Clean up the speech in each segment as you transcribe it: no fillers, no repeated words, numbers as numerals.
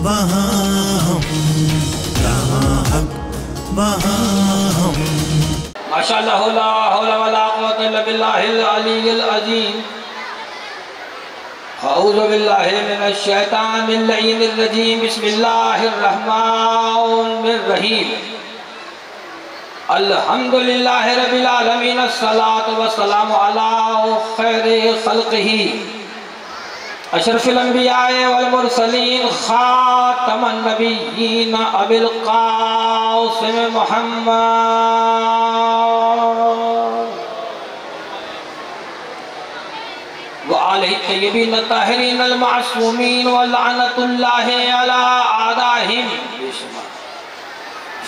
वहाँ हम, जहाँ हक वहाँ हम। माशाअल्लाह ला हौला वला कुव्वता इल्ला बिल्लाहिल अलीय्यिल अज़ीम। अऊज़ु बिल्लाहि मिनश शैतानिर लईनिर रजीम। बिस्मिल्लाहिर रहमानिर रहीम। अल्हम्दुलिल्लाहि रब्बिल आलमीन। अस्सलातु वस्सलामु अला खैरि खल्क़िही अशरफिल अंबिया वल मुरसलीन खातमन नबिय्यीन अबिल क़ासिम मुहम्मद व आलिहि तय्यबीन ताहिरीन अल मासूमीन व लअनतुल्लाहि अला आदाहिम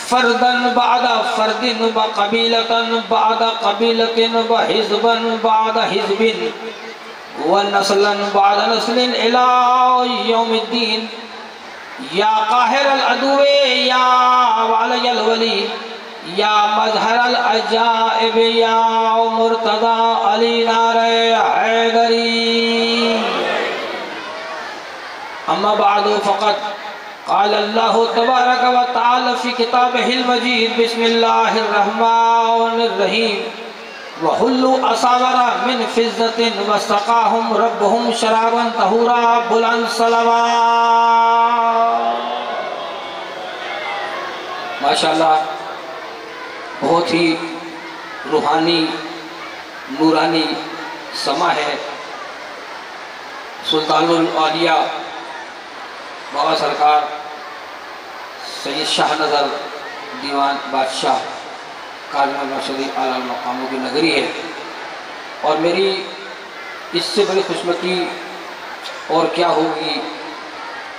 फर्दन बअद फर्दिन व क़बीलतन बअद क़बीलतिन व हिज़्बन बअद हिज़्बिन व नस्लन बाद नस्लिन इला यौमिद्दीन। या काहिरल अदुवे या वालियल वली या मज़हरल अजाइब या मुर्तज़ा अली नारे हैदरी। अम्मा बादु फ़क़द क़ाल अल्लाहु तबारक व तआला फ़ी किताबिहिल मजीद। बिस्मिल्लाहिर रहमानिर रहीम। वहुल्लु असावरा मिन फिज़्ज़तिन वसक़ाहुम रब्बुहुम शराबन तहूरा। बुलंद सलावत। माशाअल्लाह बहुत ही रूहानी नूरानी समा है। सुल्तानुल औलिया बाबा सरकार सैयद शाह नज़र दीवान बादशाह काज़िम शरीफ आला मकामों की नगरी है। और मेरी इससे बड़ी खुशमती और क्या होगी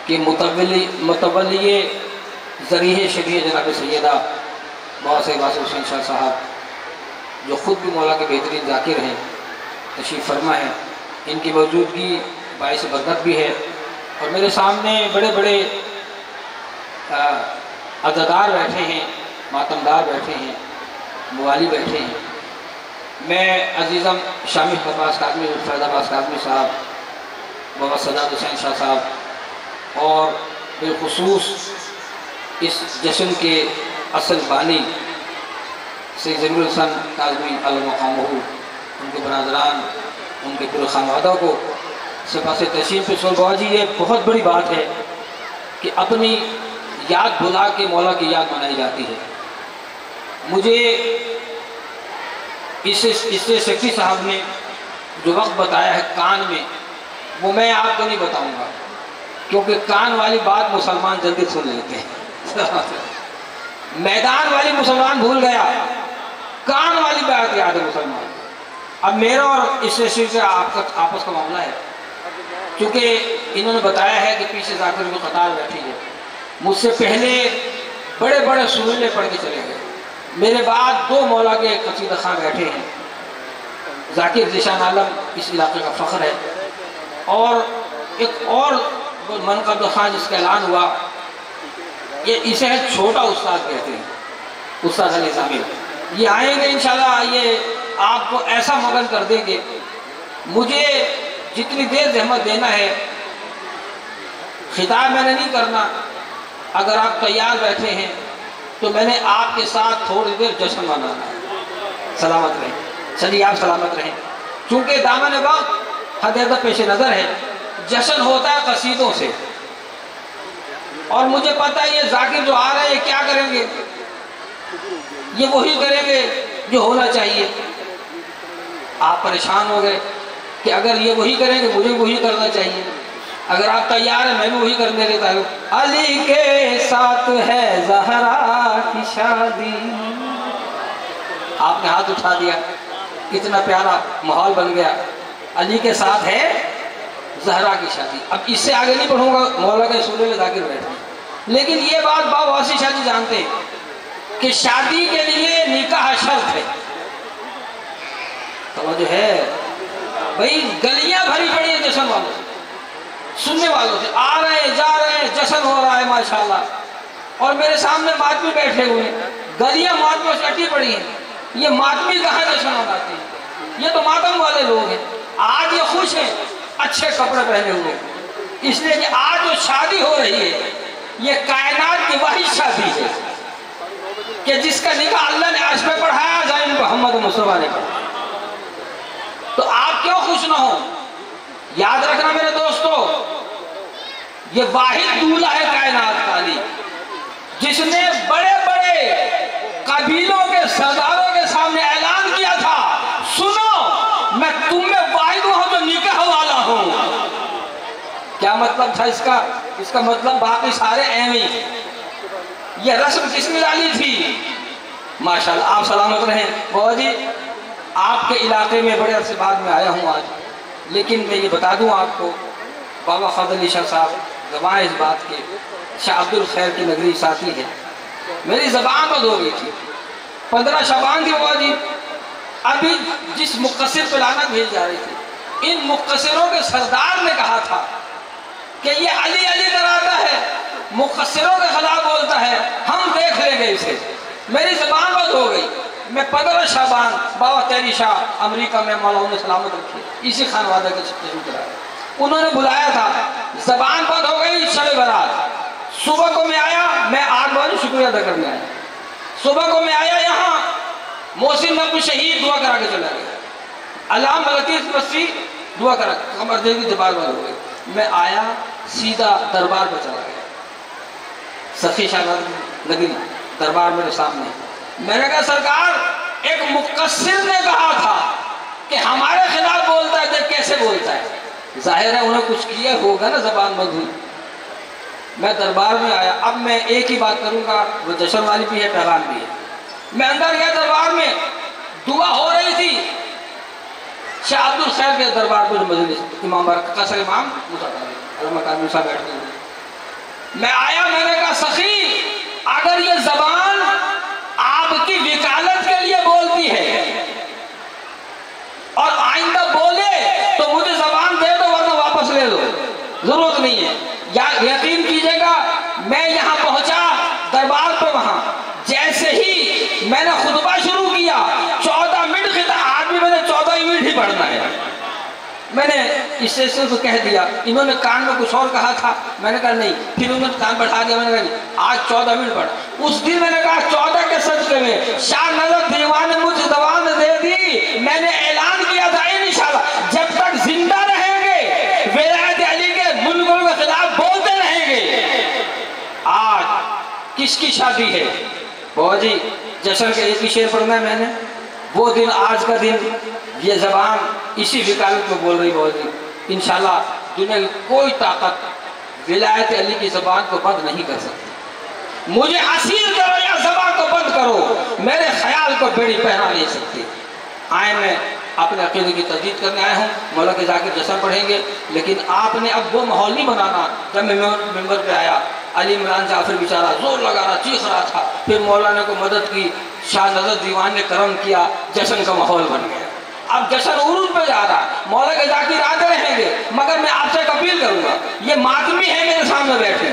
कि मुतवल्ली ज़रिए शबीह जनाब सैयदा बाबा साहिब वासिफ हुसैन शाह साहब जो ख़ुद भी मौला के बेहतरीन ज़ाकिर हैं तशरीफ़ फरमा है। इनकी मौजूदगी बाइस बरकत भी है। और मेरे सामने बड़े बड़े अज़ादार बैठे हैं, मातमदार बैठे हैं, मुवाली बैठे हैं। मैं अजीज़म शामिल अब्बास काज़मी फैज़ाबाद काज़मी साहब, बाबा सदात हुसैन शाह साहब और बिलखुसूस इस जश्न के असल बानी सैयद ज़मीरुल हसन काज़मी अल-मक़ामहू, उनके बरादरान, उनके पूरे खानवादा को सिपासे तस्लीम पे सोल। बाबा जी ये बहुत बड़ी बात है कि अपनी याद भुला के मौला की याद मनाई जाती है। मुझे इससे सेक्रेटरी साहब ने जो वक्त बताया है कान में, वो मैं आपको नहीं बताऊंगा क्योंकि कान वाली बात मुसलमान जल्दी सुन लेते हैं। मैदान वाली मुसलमान भूल गया, कान वाली बात याद है मुसलमान। अब मेरा और इस सेक्रेटरी से आपस का मामला है क्योंकि इन्होंने बताया है कि पीछे जाकर भी कतार बैठी है। मुझसे पहले बड़े बड़े सुरीले पढ़ के चले गए। मेरे बाद दो मौला के कसीदा खां बैठे हैं। ज़ाकिर ज़ीशान आलम इस इलाके का फ़ख्र है। और एक और मनक़ब खां जिसका ऐलान हुआ, ये इसे छोटा उस्ताद कहते हैं, उस्ताद अली ज़ामिर। ये आएंगे इंशाल्लाह, ये आपको ऐसा मगन कर देंगे। मुझे जितनी देर जहमत देना है, खिताब मैंने नहीं करना। अगर आप तैयार बैठे हैं तो मैंने आपके साथ थोड़ी देर जश्न मनाना है। सलामत रहें, चलिए आप सलामत रहें। चूँकि दामन वक्त हद पेश नज़र है, जश्न होता है कसीदों से। और मुझे पता है ये ज़ाकिर जो आ रहे हैं क्या करेंगे, ये वही करेंगे जो होना चाहिए। आप परेशान हो गए कि अगर ये वही करेंगे मुझे वही करना चाहिए। अगर आप तैयार हैं मैं भी वही करने देता हूँ। अली के साथ है ज़हरा की शादी। आपने हाथ उठा दिया, कितना प्यारा माहौल बन गया। अली के साथ है ज़हरा की शादी। अब इससे आगे नहीं बढ़ूंगा, मौला के सूरे में जाकिर बैठे। लेकिन ये बात बाबा वासी शाह जी जानते हैं कि शादी के लिए निकाह शर्त है। तो जो है भाई, गलियां भरी पड़ी है जश्न वालों से, सुनने वालों से। आ रहे हैं, जा रहे हैं, जश्न हो रहा है माशाल्लाह। और मेरे सामने मातमी बैठे हुए हैं, गलियां मातमियों से अटी पड़ी हैं। ये मातमी कहाँ जश्न मनाते हैं? ये तो मातम वाले लोग हैं। आज ये खुश हैं अच्छे कपड़े पहने हुए, इसलिए कि आज जो शादी हो रही है ये कायनात की वही शादी है कि जिसका निकाह अल्लाह ने अर्श पे पढ़ाया, जाए मोहम्मद मुस्तफा ने पढ़ा। तो आप क्यों खुश ना हो? याद रखना मेरे दोस्तों, ये वाहिद दूल्हा है कायनात काली, जिसने बड़े बड़े कबीलों के सरदारों के सामने ऐलान किया था, सुनो मैं तुम में वाहिद हूं जो निकाह वाला हूं। क्या मतलब था इसका? इसका मतलब बाकी सारे एवं। ये रस्म किसने डाली थी? माशाल्लाह, आप सलामत रहें। बाबा जी आपके इलाके में बड़े अरसे बाद में आया हूँ आज, लेकिन मैं ये बता दूँ आपको, बाबा फजल अली शाह साहब गवाह इस बात के, शाह अब्दुल खैर की नगरी साथी है। मेरी ज़बान बंद हो गई थी, 15 शबान थी बाबा जी। अभी जिस मुक़स्सिर पे लानत भेज जा रही थी, इन मुक़स्सिरों के सरदार ने कहा था कि ये अली अली कराता है, मुक़स्सिरों के खिलाफ बोलता है, हम देख लेंगे इसे। मेरी ज़बान बंद हो गई। मैं 15 शाबान बाबा तेरी शाह अमेरिका में मौला उन्हें सलामत रखी, इसी खानवादा के शुरू कराया, उन्होंने बुलाया था। ज़बान बंद हो गई। शब बारात सुबह को मैं आया, मैं 8 बजे शुक्रिया अदा करने आया। सुबह को मैं आया यहाँ, मोहसिन नबी शहीद दुआ करा के चला गया। अलाम लतीफ़ मस्जिद दुआ करा, कमर देवी जबान बंद हो गई। मैं आया सीधा दरबार पर चला गया, सखी शाहबाद नगरी दरबार मेरे सामने। मैंने कहा सरकार, एक मुक़स्सिर ने कहा था कि हमारे खिलाफ बोलता है, देख कैसे बोलता है, जाहिर है उन्हें कुछ किया होगा ना, ज़बान बंद हुई। मैं दरबार में आया। अब मैं एक ही बात करूंगा, वो जश्न वाली भी है, पैगाम भी है। मैं अंदर गया, दरबार में दुआ हो रही थी। शाह अब्दुल खैर के दरबार पर मजलिस इमाम कसर इमाम मूसा बैठ गए। मैं आया, मैंने कहा सखी, अगर ये ज़बान आपकी वकालत के लिए बोलती है और आइंदा बोले तो मुझे ज़बान दे दो, वरना वापस ले लो, जरूरत नहीं है। या यकीन कीजिएगा, मैं यहाँ पहुंचा दरबार पे, वहां जैसे ही मैंने खुतबा शुरू किया, 14 मिनट की, आज भी मैंने 14 मिनट ही पढ़ना है। मैंने स्टेशन को कह दिया, इन्होंने कान में कुछ और कहा था, मैंने कहा नहीं, फिर उन्होंने कान बढ़ा दिया, मैंने कहा नहीं, आज 14 मिनट पढ़। उस दिन मैंने कहा 14 के सदक़े में शाह नज़र दीवान ने मुझे दवान दे दी। मैंने ऐलान किया था इंशाअल्लाह जब तक जिंदा रहेंगे विलायत अली के मुल्कों के खिलाफ बोलते रहेंगे। आज किसकी शादी है बाबा जी? जश्न के एक ही शेर पढ़ना है मैंने, वो दिन आज का दिन, ये ज़बान इसी वकालत में बोल रही बाबा जी। इंशाअल्लाह दुनिया की कोई ताकत विलायत अली की ज़बान को बंद नहीं कर सकती। मुझे असीर करो या ज़बान को बंद करो, मेरे ख्याल को बेड़ी पहना नहीं सकती। आए मैं अपने अकीदे की तजदीद करने आया हूँ, मौला के जाके जश्न पढ़ेंगे, लेकिन आपने अब वो माहौल नहीं बनाना। जब मैं मेंबर पे आया, अली इमरान जाफर बेचारा जोर लगा रहा, चीख रहा था, फिर मौलाना को मदद की, शाह नज़र दीवान ने करम किया, जश्न का माहौल बन गया। अब जश्न उरूज पे जा रहा, मौला के जाकिर आते रहेंगे, मगर मैं आपसे एक अपील करूंगा, ये मातमी है मेरे सामने बैठे,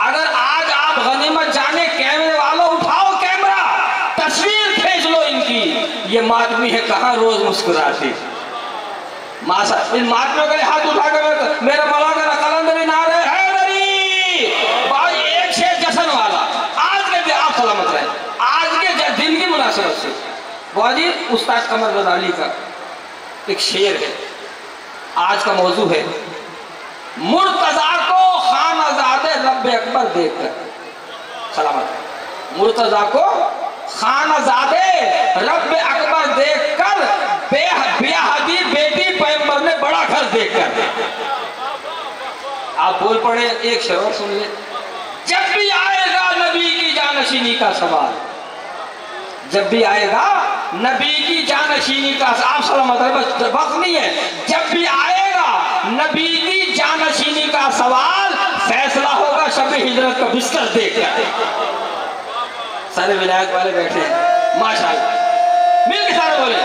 अगर आज आप गनीमत जाने, कैमरे वालों उठाओ कैमरा, तस्वीर खींच लो इनकी, ये मातमी है कहाँ रोज मुस्कुराती। मासा इन मातमियों के लिए हाथ उठाकर मेरे मौला का कलंदरी नारे हैदरी भाई, एक शेर जश्न वाला। आज के आप सलामत रहे, आज के दिन की मुनासिबत से बाजी उस्ताद कमर गजाली का एक शेर है, आज का मौजू है, मुर्तजा को खानाज़ादे रब्बे अकबर देखकर, सलामत है, मुर्तजा को खानाज़ादे रब्बे अकबर देखकर, बेहदी बेटी पैगंबर ने बड़ा घर देखकर। आप बोल पड़े, एक शेर सुन ले, जब भी आएगा नबी की जानशीनी का सवाल, जब भी आएगा नबी की जानशीनी का, आप सलामत है, बस वक्त नहीं है, जब भी आएगा नबी की जानशीनी का सवाल, फैसला होगा शब हिजरत का बिस्तर देखकर। सारे विलायत वाले बैठे हैं माशाअल्लाह, मिल के सारे बोले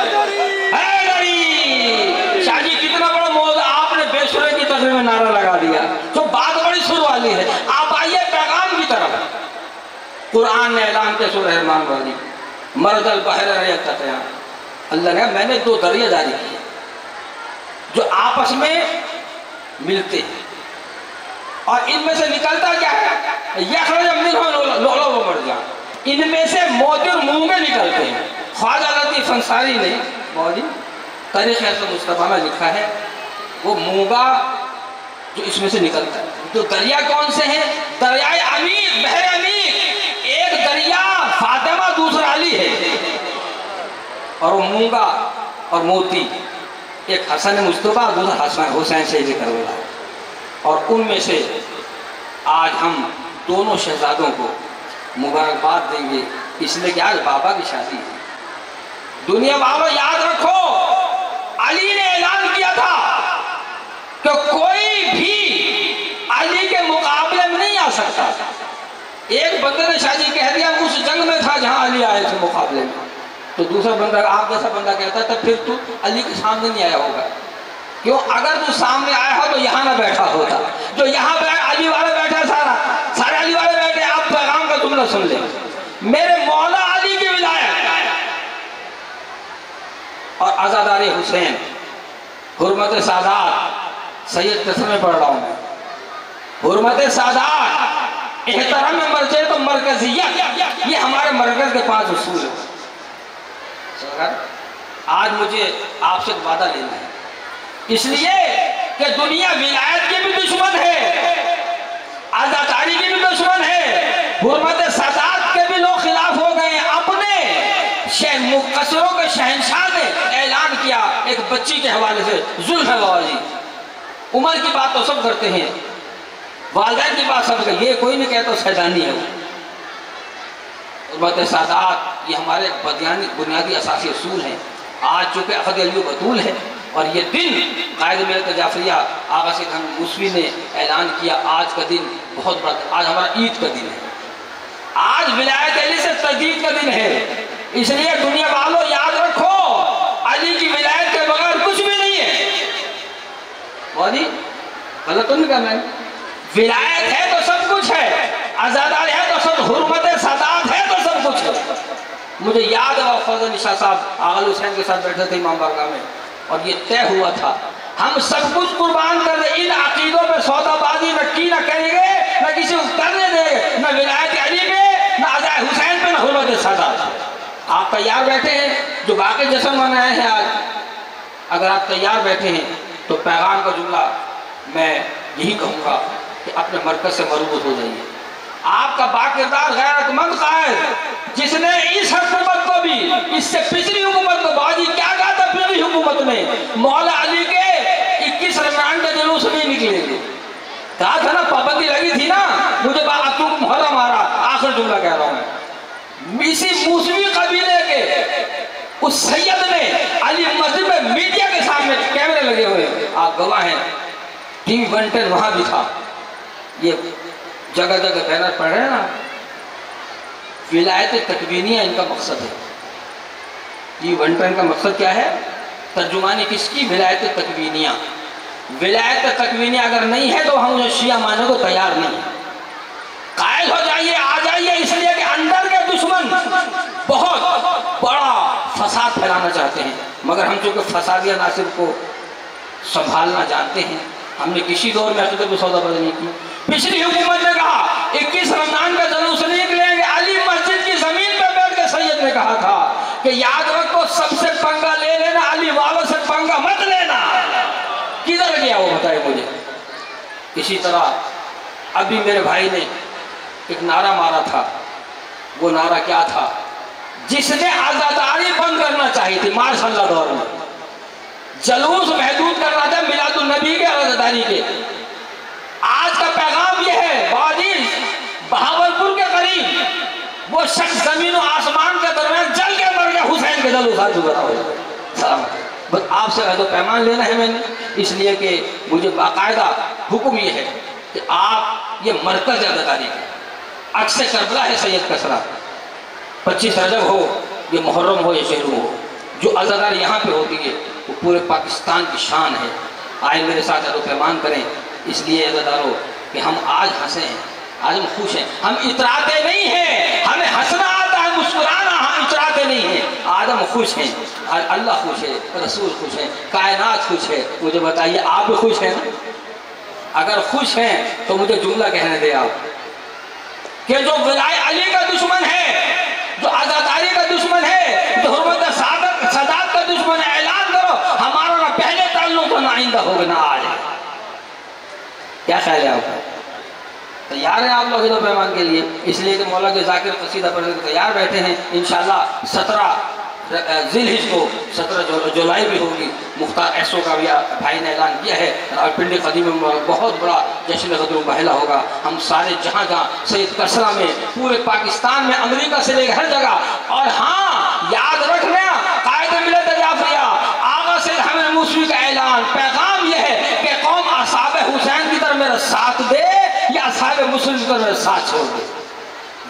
हैदरी। शाह जी कितना बड़ा मौजू, आपने बेसुरे की तकरीर में नारा लगा दिया, तो बात बड़ी सुर वाली है। आप आइए पैगाम की तरफ। कुरान ने ऐलान किया सूरह रहमान वाली, मरदल बहर तकया, अल्लाह ने, मैंने 2 दरिया जारी किए जो आपस में मिलते हैं, और इनमें से निकलता क्या है? इनमें से मोती और मूंगे निकलते हैं। ख्वाजा लतीफ अंसारी ने मौली तारीख़ मुस्तफ़ा में लिखा है वो मूंगा जो इसमें से निकलता है। तो दरिया कौन से हैं? दरियाए अमीर, बहर अमीर। एक दरिया फातिमा, दूसरा अली है। और वो मूंगा और मोती एक हसन मुस्तफ़ा, दूसरा हसन हुसैन शहीद करबला। और उनमें से आज हम दोनों शहजादों को मुबारकबाद देंगे, इसलिए कि आज बाबा की शादी है। दुनिया वालों याद रखो, अली ने ऐलान किया था कि कोई भी अली के मुकाबले में नहीं आ सकता। एक बंदे ने शादी कह दिया उस जंग में था जहां अली आए थे मुकाबले में, तो दूसरा बंदा, आप जैसा बंदा कहता है, तब फिर तू अली के सामने नहीं आया होगा। क्यों? अगर तू सामने आया हो तो यहाँ ना बैठा होता, जो यहाँ पे अली वाले बैठा, सारे अली वाले बैठे। आप पैगाम का जुमला सुन ले, मेरे मौला अली की विलायत और आज़ादारी हुसैन, हुर्मत सादात, सैयद तस्वीर में पढ़ रहा हूँ मैं, हुर्मत सादात, एहतराम में मर्जे तो मरकजियत, ये हमारे मरकज के 5 उसूल है। आज मुझे आपसे वादा लेना है, इसलिए कि दुनिया विलायत के भी दुश्मन है, आज़ादारी के भी दुश्मन है, हुर्मत सादात के भी लोग खिलाफ हो गए। अपने मुकस्सरों के शहंशाह ने ऐलान किया एक बच्ची के हवाले से, जुल्फ़ वाली, उम्र की बात तो सब करते हैं, वालिदैन की बात सब करते, ये कोई नहीं कहता सैदानी है। हुर्मत सादात ये हमारे बुनियादी असासी उसूल हैं। आज चूँकि अहद अली बतूल है और ये दिन कायद मिल्लत जाफरिया आगा सैयद अहमद मूसवी ने ऐलान किया, आज का दिन बहुत बड़ा, आज हमारा ईद का दिन है, आज विलायत अली से तजदीद का दिन है। इसलिए दुनिया वालों याद रखो, अली की विलायत के बगैर कुछ भी नहीं है। मौली गलत तो नहीं कहा मैं? विलायत है तो सब कुछ है, आज़ादारी है तो सब, हुर्मत सादात है तो सब कुछ है। मुझे याद है फजल निशा साहब आगल हुसैन के साथ बैठे थे इमाम बारगाह में, और ये तय हुआ था हम सब कुछ कुर्बान कर दे, इन अकीदों पे सौदाबाजी न की न करेंगे, न किसी को करने देंगे, न विलायत अली पे, न आज़ाद हुसैन पे, न हुर्मत सादात। आप तैयार बैठे हैं जो बाकी जश्न मनाए हैं आज, अगर आप तैयार बैठे हैं तो पैगाम का जुमला मैं यही कहूँगा कि अपने मरकज से मरबूत हो जाइए। आपका बाकिरदार गैरतमंद कायद जिसने इस हुकूमत को भी, इससे पिछली हुकूमत को, बाजी क्या कहा था पिछली हुकूमत में, मौला अली के 21 रमजान के जुलूस नहीं निकलेंगे, कहा था ना, पाबंदी लगी थी ना, मुझे मुहर्रम आ रहा। आखिर जुमला कह रहा हूँ मैं, इसी मूसवी कबीले के उस सैयद ने अली मस्जिद में मीडिया के सामने कैमरे लगे हुए, आप गवाह हैं, टीवी 110 वहां भी था, ये जगह जगह बैनर पड़ रहे हैं ना, विलायत तकवीनिया इनका मकसद है। टीवी 110 का मकसद क्या है? तर्जुमानी किसकी? विलायत तकवीनिया। विलायत तकवीनिया अगर नहीं है तो हम उसे शिया मानने को तैयार नहीं है। कायल हो जाइए, आ जाइए, इसलिए कि अंदर के दुश्मन बहुत बड़ा फसाद फैलाना चाहते हैं, मगर हम चूँकि फसादिया नासिर को संभालना जानते हैं, हमने किसी दौर में अकीदत में सौदाबाजी नहीं की। पिछली हुकूमत ने कहा 21 रमजान का जुलूस निकलेंगे, अली मस्जिद की जमीन पर बैठ के सैयद ने कहा था कि याद रखो सबसे पंगा ले लेना, अली वालों से पंगा मत लेना। किधर गया वो बताए मुझे। इसी तरह अभी मेरे भाई ने एक नारा मारा था, वो नारा क्या था? जिसने आज़ादारी बंद करना चाहिए थी मार्शल दौर में, जलूस महदूद करना था मिलादुन नबी के आज़ादारी के। आज का पैगाम यह है, बाजिज बहावलपुर के करीब वो शख्स जमीन और आसमान के दरमियान जल के मर गया, हुसैन के जलूस बस आपसे अहद पैमान लेना है मैंने, इसलिए कि मुझे बाकायदा हुक्म ये है कि आप ये मरकज आज़ादारी है, अक्स करबला है सैयद कसरा, 25 रजब हो, ये मुहर्रम हो, ये शहरू हो, जो आज़ादारी यहाँ पे होती है वो पूरे पाकिस्तान की शान है। आए मेरे साथ अहद पैमान करें, इसलिए अज़ादारों कि हम आज हंसे हैं, आज हम खुश हैं, हम इतराते नहीं हैं, हमें हंसना आता है, मुस्कुराना, हम इतराते नहीं हैं। आज हम खुश हैं, आज अल्लाह खुश है, रसूल खुश है, कायनात खुश है। मुझे बताइए आप भी खुश हैं ना? अगर खुश हैं तो मुझे जुमला कहने दे आप कि जो विलाय अली का दुश्मन है, जो आज़ादारी का दुश्मन है, जो हुर्मत सदात का दुश्मन है, ऐलान करो हमारा ना पहले ताल्लुक ना आइंदा होगा ना आज। क्या ख्याल है आपका? तैयार हैं आप लोग इधर पैमान के लिए? इसलिए कि मौला के जाकिर कसीदा पढ़ने को तैयार बैठे हैं। इंशाल्लाह 17 ज़िलहिज को 17 जुलाई भी होगी। मुख्तार एसओ का भी भाई ने ऐलान किया है। रावलपिंडी कदीम में बहुत बड़ा जश्न क़द्र महिला होगा। हम सारे जहाँ जहाँ सैयद कसरा में, पूरे पाकिस्तान में, अमेरिका से लेकर हर जगह। और हाँ, याद रखना कायदे मिलत जाफरिया आगा से हमें मूसवी का ऐलान, पैगाम यह है कि कौम असहाबे हुसैन की तरफ मेरा साथ दे या असहाबे मुस्लिम की तरफ मेरा साथ छोड़ दे।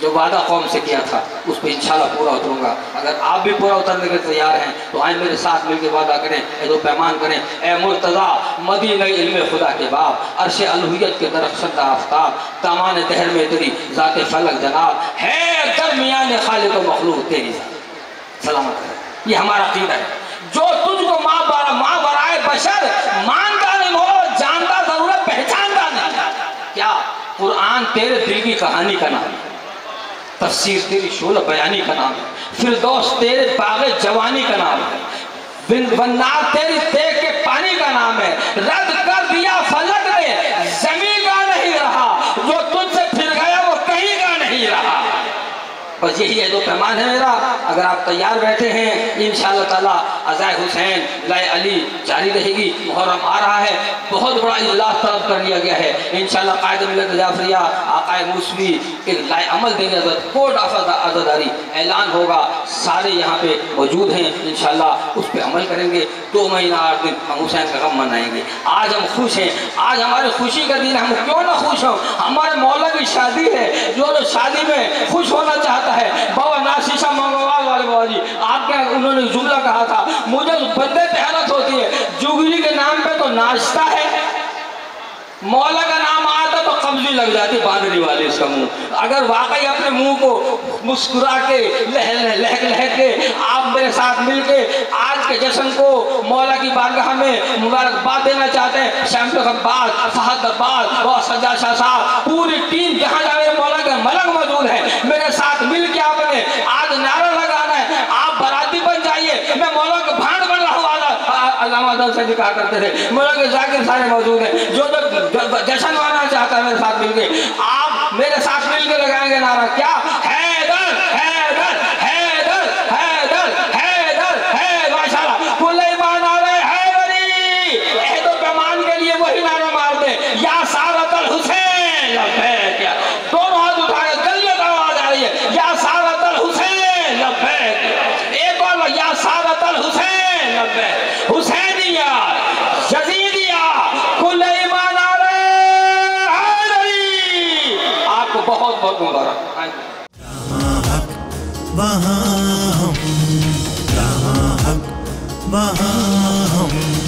जो वादा कौम से किया था उस पर इंशाल्लाह पूरा उतरूंगा। अगर आप भी पूरा उतरने के तैयार हैं तो आए मेरे साथ मिलकर वादा करें, दो पैमान करें। ए मुर्तज़ा मदीना इल्मे खुदा के बाप, अर्शे अलूहियत के दरख्शंदा आफ्ताब, दामान दहर में तेरी ज़ाते फलक जनाब है, दरमियान खालिक व मखलूक तेरी सलामत है। ये हमारा अक़ीदा है। जो तुझको माँ बराए बशर मानता नहीं हो, जानता जरूर है, पहचानता नहीं। क्या कुरान तेरे दिल की कहानी का नाम है, तफसीर तेरी शोल बयानी का नाम है, फिरदौस तेरे बाग़े जवानी का नाम है, वन्नार तेरी तेग के पानी का नाम है। रद्द कर दिया फलक ने, ज़मीन का नहीं रहा, जो तुझसे फिर गया वो कहीं का नहीं रहा। बस यही है दो पैमान है मेरा। अगर आप तैयार बैठे हैं इंशाअल्लाह ताला अज़ाए हुसैन लाए अली जारी रहेगी। मुहर्रम आ रहा है, बहुत बड़ा इजलास तलब कर लिया गया है। इंशाअल्लाह कायदे मिलत जाफरिया आकाए मूसवी एक लाए अमल देंगे, कोड ऑफ आज़ादारी ऐलान होगा, सारे यहाँ पे मौजूद हैं। इंशाअल्लाह उस पर अमल करेंगे। 2 महीना 8 दिन हम हुसैन का गम मनाएंगे। आज हम खुश हैं, आज हमारे खुशी का दिन, हम क्यों ना खुश हों। हमारे मौला की शादी है, जो शादी में खुश होना चाहता है। बाबा नाशीशा मंगवाल वाले बाबा जी आपके उन्होंने जुमला कहा था, मुझे बंदे पे हैरत होती है, जुगली के नाम पे तो नाचता है, मौला का नाम आता तो कब्जी लग जाती बांधने वाले इसका मुंह। अगर वाकई अपने मुंह को मुस्कुरा के लह के आप मेरे साथ मिलके आज के जश्न को मौला की बारगाह में मुबारकबाद देना चाहते हैं, शैम्पुल अब्बास, फहद अब्बास और सज्जा शाह साहब, पूरी टीम जहाँ जहाँ मेरे मौला का मलक मौजूद है, मेरे साथ मिल के आपने आज नारा लगाना है। आप बराती बन जाइए, मैं मौला का भांड बन रहा हूँ। अल्लामा से कहा करते थे, मौला के जाकिर सारे मौजूद हैं। जो जश्न मनाना चाहता है मेरे साथ मिलके, आप मेरे साथ मिलकर लगाएंगे नारा, क्या हैदर हैदर हैदर हैदर हैदर है। माशाल्लाह कुल ईमान आ रहे हैदरी, तो पैमान के लिए वही नारा मार दे, या सारतल हुसैन लब्बैक। क्या दोनों हाथ उठाकर गलियत आवाज आ रही है, या सारतल हुसैन लब्बैक। एक और, या सारतल हुसैन लब्बैक। हुसैनिया यजीदिया कुल ईमान आ रहे हैदरी। आपको बहुत बहुत मुबारक। जहाँ हक वहाँ हम, जहाँ हक वहाँ हम।